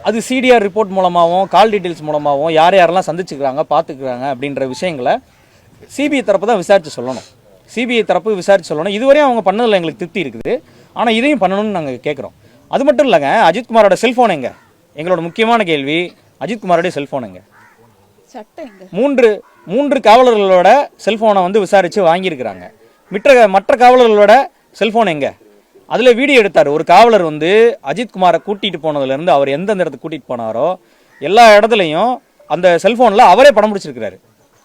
அது CTR report மூலமாகவும் கால் details மூலமாகவும் யார் யாரெல்லாம் சந்திச்சுக்கிறாங்க பார்த்துக்கிறாங்க அப்படின்ற விஷயங்களை சிபிஐ தரப்பு தான் விசாரித்து சொல்லணும். சிபிஐ தரப்பு விசாரித்து சொல்லணும். இதுவரையும் அவங்க பண்ணதில் எங்களுக்கு திருப்தி இருக்குது. ஆனால் இதையும் பண்ணணும்னு நாங்கள் கேட்குறோம். அது மட்டும் இல்லைங்க, அஜித்குமாரோட செல்ஃபோன் எங்க? எங்களோட முக்கியமான கேள்வி, அஜித்குமாரோடைய செல்ஃபோன் எங்க? மூன்று காவலர்களோட செல்ஃபோனை வந்து விசாரித்து வாங்கியிருக்கிறாங்க. மற்ற காவலர்களோட செல்ஃபோன் எங்க? அதில் வீடியோ எடுத்தார். ஒரு காவலர் வந்து அஜித்குமாரை கூட்டிகிட்டு போனதுலேருந்து அவர் எந்தெந்த இடத்துக்கு கூட்டிகிட்டு போனாரோ எல்லா இடத்துலையும் அந்த செல்ஃபோனில் அவரே படம் பிடிச்சிருக்கிறாரு.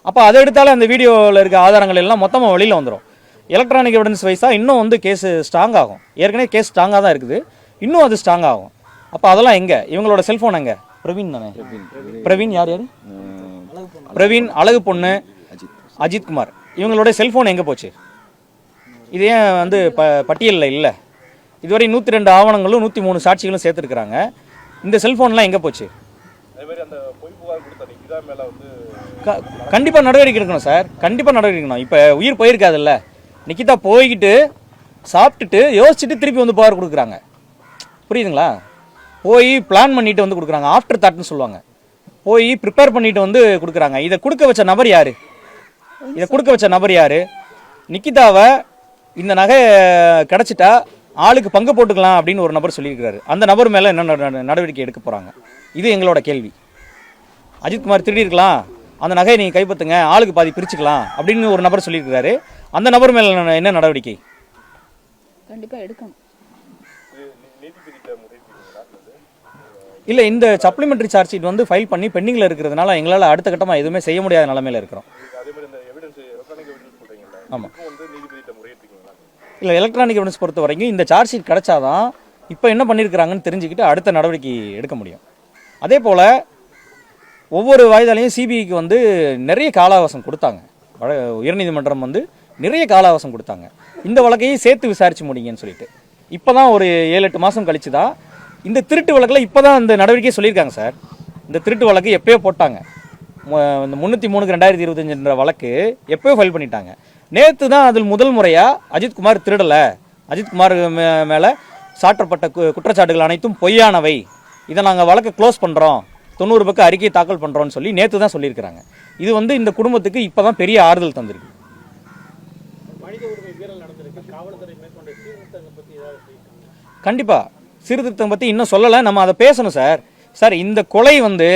அப்போ அதை எடுத்தாலே அந்த வீடியோவில் இருக்க ஆதாரங்கள் எல்லாம் மொத்தமாக வெளியில் வந்துடும். எலக்ட்ரானிக் எவிடன்ஸ் வைஸாக இன்னும் வந்து கேஸு ஸ்ட்ராங் ஆகும். ஏற்கனவே கேஸ் ஸ்ட்ராங்காக தான் இருக்குது, இன்னும் அது ஸ்ட்ராங் ஆகும். அப்போ அதெல்லாம் எங்கே? இவங்களோட செல்ஃபோன் எங்கே? பிரவீன் தானே? பிரவீன் யார்? பிரவீன், அழகு பொண்ணு, அஜித்குமார், இவங்களோட செல்ஃபோன் எங்கே போச்சு? இது ஏன் வந்து பட்டியலில் இல்லை? இதுவரை 102 ஆவணங்களும் 103 சாட்சிகளும் சேர்த்துருக்குறாங்க. இந்த செல்ஃபோன்லாம் எங்கே போச்சு? கண்டிப்பாக நடவடிக்கை எடுக்கணும் சார், கண்டிப்பாக நடவடிக்கை எடுக்கணும். இப்போ உயிர் போயிருக்காதுல்ல, நிக்கிதா போய்கிட்டு சாப்பிட்டுட்டு யோசிச்சுட்டு திருப்பி வந்து புகார் கொடுக்குறாங்க. புரியுதுங்களா? போய் பிளான் பண்ணிட்டு வந்து கொடுக்குறாங்க. ஆஃப்டர் தாட்னு சொல்லுவாங்க. போய் ப்ரிப்பேர் பண்ணிட்டு வந்து கொடுக்குறாங்க. இதை கொடுக்க வச்ச நபர் யாரு? நிக்கிதாவை இந்த நகை கிடச்சிட்டா ஆளுக்கு பங்கு போட்டுக்கலாம் அப்படின்னு ஒரு நபர் சொல்லியிருக்கிறாரு. அந்த நபர் மேலே என்ன நடவடிக்கை எடுக்க போகிறாங்க? இது எங்களோட கேள்வி. அஜித்குமார் திருடி இருக்கலாம், அந்த நகையை நீங்கள் கைப்பற்றுங்க, ஆளுக்கு பாதி பிரிச்சுக்கலாம் அப்படின்னு ஒரு நபர் சொல்லியிருக்கிறாரு. அந்த நபர் மேலே என்ன நடவடிக்கை? கண்டிப்பாக எடுக்கணும். இல்லை, இந்த சப்ளிமெண்ட்ரி சார்ஜ் ஷீட் வந்து ஃபைல் பண்ணி பெண்டிங்கில் இருக்கிறதுனால எங்களால் அடுத்த கட்டமாக எதுவுமே செய்ய முடியாத நிலமையில் இருக்கிறோம். ஆமாம், இல்லை, எலக்ட்ரானிக் எவிடன்ஸ் பொறுத்த வரைக்கும் இந்த சார்ஜ் ஷீட் கிடச்சாதான் இப்போ என்ன பண்ணியிருக்கிறாங்கன்னு தெரிஞ்சுக்கிட்டு அடுத்த நடவடிக்கை எடுக்க முடியும். அதே போல் ஒவ்வொரு வாய்தாலையும் சிபிஐக்கு வந்து நிறைய கால அவகாசம் கொடுத்தாங்க. உயர்நீதிமன்றம் வந்து நிறைய கால அவகாசம் கொடுத்தாங்க. இந்த வழக்கையும் சேர்த்து விசாரிச்சு முடிங்கன்னு சொல்லிட்டு இப்போ தான் ஒரு 7-8 மாதம் கழிச்சு தான் இந்த திருட்டு வழக்கில் இப்போ தான் இந்த நடவடிக்கையை சொல்லியிருக்காங்க சார். இந்த திருட்டு வழக்கு எப்போயோ போட்டாங்க. இந்த 303/2025 வழக்கு எப்போயோ ஃபைல் பண்ணிட்டாங்க. நேற்று தான் அதில் முதல் முறையாக அஜித்குமார் திருடலை, அஜித்குமார் மேலே சாட்டப்பட்ட குற்றச்சாட்டுகள் அனைத்தும் பொய்யானவை, இதை நாங்கள் வழக்கை க்ளோஸ் பண்ணுறோம், 90 பக்கம் அறிக்கை தாக்கல் பண்ணுறோன்னு சொல்லி நேற்று தான் சொல்லியிருக்கிறாங்க. இது வந்து இந்த குடும்பத்துக்கு இப்போ தான் பெரிய ஆறுதல் தந்திருக்கு. கண்டிப்பாக சீர்திருத்தம் பற்றி இன்னும் சொல்லலை, நம்ம அதை பேசணும் சார். சார், இந்த கொலை வந்து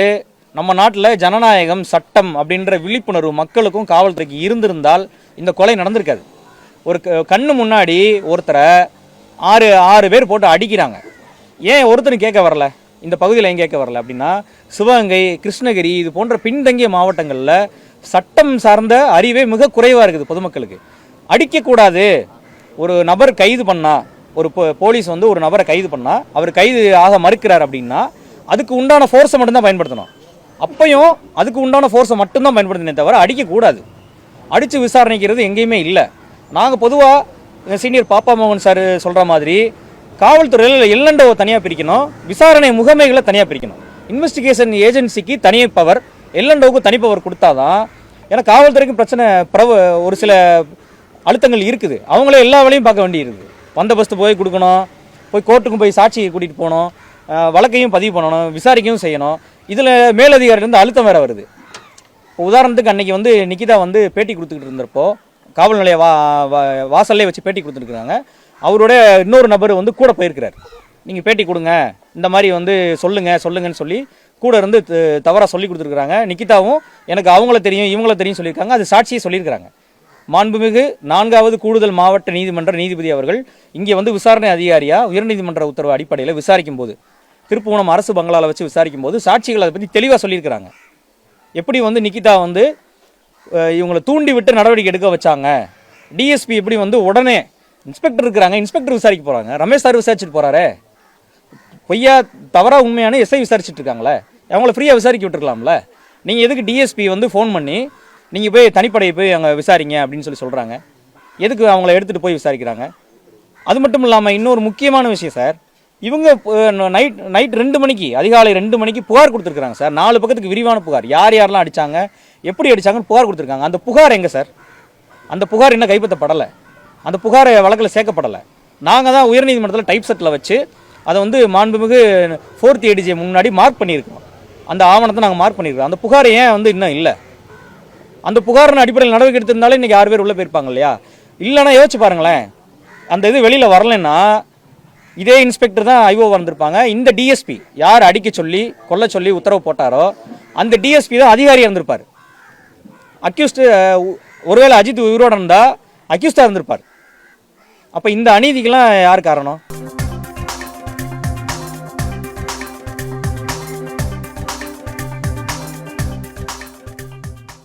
நம்ம நாட்டில் ஜனநாயகம், சட்டம் அப்படின்ற விழிப்புணர்வு மக்களுக்கும் காவல்துறைக்கு இருந்திருந்தால் இந்த கொலை நடந்திருக்காது. ஒரு கண்ணு முன்னாடி ஒருத்தரை 6 பேர் போட்டு அடிக்கிறாங்க. ஏன் ஒருத்தரும் கேட்க வரல? இந்த பகுதியில் ஏன் கேட்க வரல அப்படின்னா, சிவகங்கை, கிருஷ்ணகிரி இது போன்ற பின்தங்கிய மாவட்டங்களில் சட்டம் சார்ந்த அறிவே மிக குறைவாக இருக்குது பொதுமக்களுக்கு. அடிக்கக்கூடாது, ஒரு நபர் கைது பண்ணால், ஒரு போலீஸ் வந்து ஒரு நபரை கைது பண்ணால் அவர் கைது ஆக மறுக்கிறார் அப்படின்னா அதுக்கு உண்டான ஃபோர்ஸை மட்டும்தான் பயன்படுத்தணும். அப்பையும் அதுக்கு உண்டான ஃபோர்ஸை மட்டும்தான் பயன்படுத்தினே தவிர அடிக்கக்கூடாது. அடித்து விசாரணைக்கிறது எங்கேயுமே இல்லை. நாங்கள் பொதுவாக சீனியர் பாப்பா மோகன் சார் சொல்கிற மாதிரி காவல்துறையில் எல்என்ஓ தனியாக பிரிக்கணும், விசாரணை முகமைகளை தனியாக பிரிக்கணும். இன்வெஸ்டிகேஷன் ஏஜென்சிக்கு தனி பவர், எல்என்ஓவுக்கு தனி பவர் கொடுத்தாதான். ஏன்னா காவல்துறைக்கும் பிரச்சனை ஒரு சில அழுத்தங்கள் இருக்குது. அவங்களே எல்லா வேலையும் பார்க்க வேண்டியிருக்குது. பந்தோபஸ்து போய் கொடுக்கணும், போய் கோர்ட்டுக்கும் போய் சாட்சியை கூட்டிகிட்டு போகணும், வழக்கையும் பதிவு பண்ணணும், விசாரிக்கவும் செய்யணும். இதில் மேலதிகாரிலேருந்து அழுத்தம் வேறு வருது. இப்போ உதாரணத்துக்கு அன்றைக்கி வந்து நிக்கிதா வந்து பேட்டி கொடுத்துக்கிட்டு இருந்தப்போ காவல் நிலைய வாசல்லே வச்சு பேட்டி கொடுத்துருக்குறாங்க. அவரோட இன்னொரு நபர் வந்து கூட போயிருக்கிறார். நீங்கள் பேட்டி கொடுங்க, இந்த மாதிரி வந்து சொல்லுங்கன்னு சொல்லி கூட இருந்து தவறாக சொல்லி கொடுத்துருக்குறாங்க. நிக்கிதாவும் எனக்கு அவங்கள தெரியும் இவங்கள தெரியும் சொல்லியிருக்காங்க. அது சாட்சியை சொல்லியிருக்கிறாங்க. மாண்புமிகு 4வது கூடுதல் மாவட்ட நீதிமன்ற நீதிபதி அவர்கள் இங்கே வந்து விசாரணை அதிகாரியாக உயர்நீதிமன்ற உத்தரவு அடிப்படையில் விசாரிக்கும் போது, திருப்புவனம் அரசு பங்களாவில் வச்சு விசாரிக்கும் போது சாட்சிகள் அதை பற்றி தெளிவாக சொல்லியிருக்கிறாங்க. எப்படி வந்து நிக்கிதா வந்து இவங்களை தூண்டி விட்டு நடவடிக்கை எடுக்க வச்சாங்க, டிஎஸ்பி எப்படி வந்து உடனே இன்ஸ்பெக்டர் இருக்கிறாங்க, இன்ஸ்பெக்டர் விசாரிக்க போகிறாங்க, ரமேஷ் சார் விசாரிச்சுட்டு போகிறாரே, பொய்யா தவறாக உண்மையான எஸ்ஐ விசாரிச்சுட்டு இருக்காங்களே, அவங்கள ஃப்ரீயாக விசாரிக்க விட்டுருக்கலாம்ல. நீங்கள் எதுக்கு டிஎஸ்பி வந்து ஃபோன் பண்ணி நீங்கள் போய் தனிப்படையை போய் அங்கே விசாரிங்க அப்படின்னு சொல்லி சொல்கிறாங்க? எதுக்கு அவங்கள எடுத்துகிட்டு போய் விசாரிக்கிறாங்க? அது மட்டும் இல்லாமல் இன்னொரு முக்கியமான விஷயம் சார், இவங்க நைட் 2 மணிக்கு, அதிகாலை 2 மணிக்கு புகார் கொடுத்துருக்குறாங்க சார். 4 பக்கத்துக்கு விரிவான புகார், யார் யாரெல்லாம் அடித்தாங்க, எப்படி அடித்தாங்கன்னு புகார் கொடுத்துருக்காங்க. அந்த புகார் எங்கே சார்? அந்த புகார் இன்னும் கைப்பற்றப்படலை, அந்த புகாரை வழக்கில் சேர்க்கப்படலை. நாங்கள் தான் உயர்நீதிமன்றத்தில் டைப் செட்டில் வச்சு அதை வந்து மாண்புமிகு 4th ADJ முன்னாடி மார்க் பண்ணியிருக்கோம். அந்த ஆவணத்தை நாங்கள் மார்க் பண்ணியிருக்கோம். அந்த புகார் ஏன் வந்து இன்னும் இல்லை? அந்த புகாரின் அடிப்படையில் நடவடிக்கை எடுத்திருந்தாலே இன்றைக்கி 6 பேர் உள்ளே போயிருப்பாங்க இல்லையா? இல்லைன்னா யோசிச்சு பாருங்களேன், அந்த இது வெளியில் வரலைன்னா இதே இன்ஸ்பெக்டர் தான் ஐஓ வந்திருப்பாங்க. இந்த டிஎஸ்பி யார் அடிக்க சொல்லி கொல்ல சொல்லி உத்தரவு போட்டாரோ அந்த டிஎஸ்பி தான் அதிகாரியாக இருந்திருப்பார். அக்யூஸ்டு ஒருவேளை அஜித் உயிரோடு இருந்தால் அக்யூஸ்டாக இருந்திருப்பார். அப்போ இந்த அநீதிக்கெல்லாம் யார் காரணம்?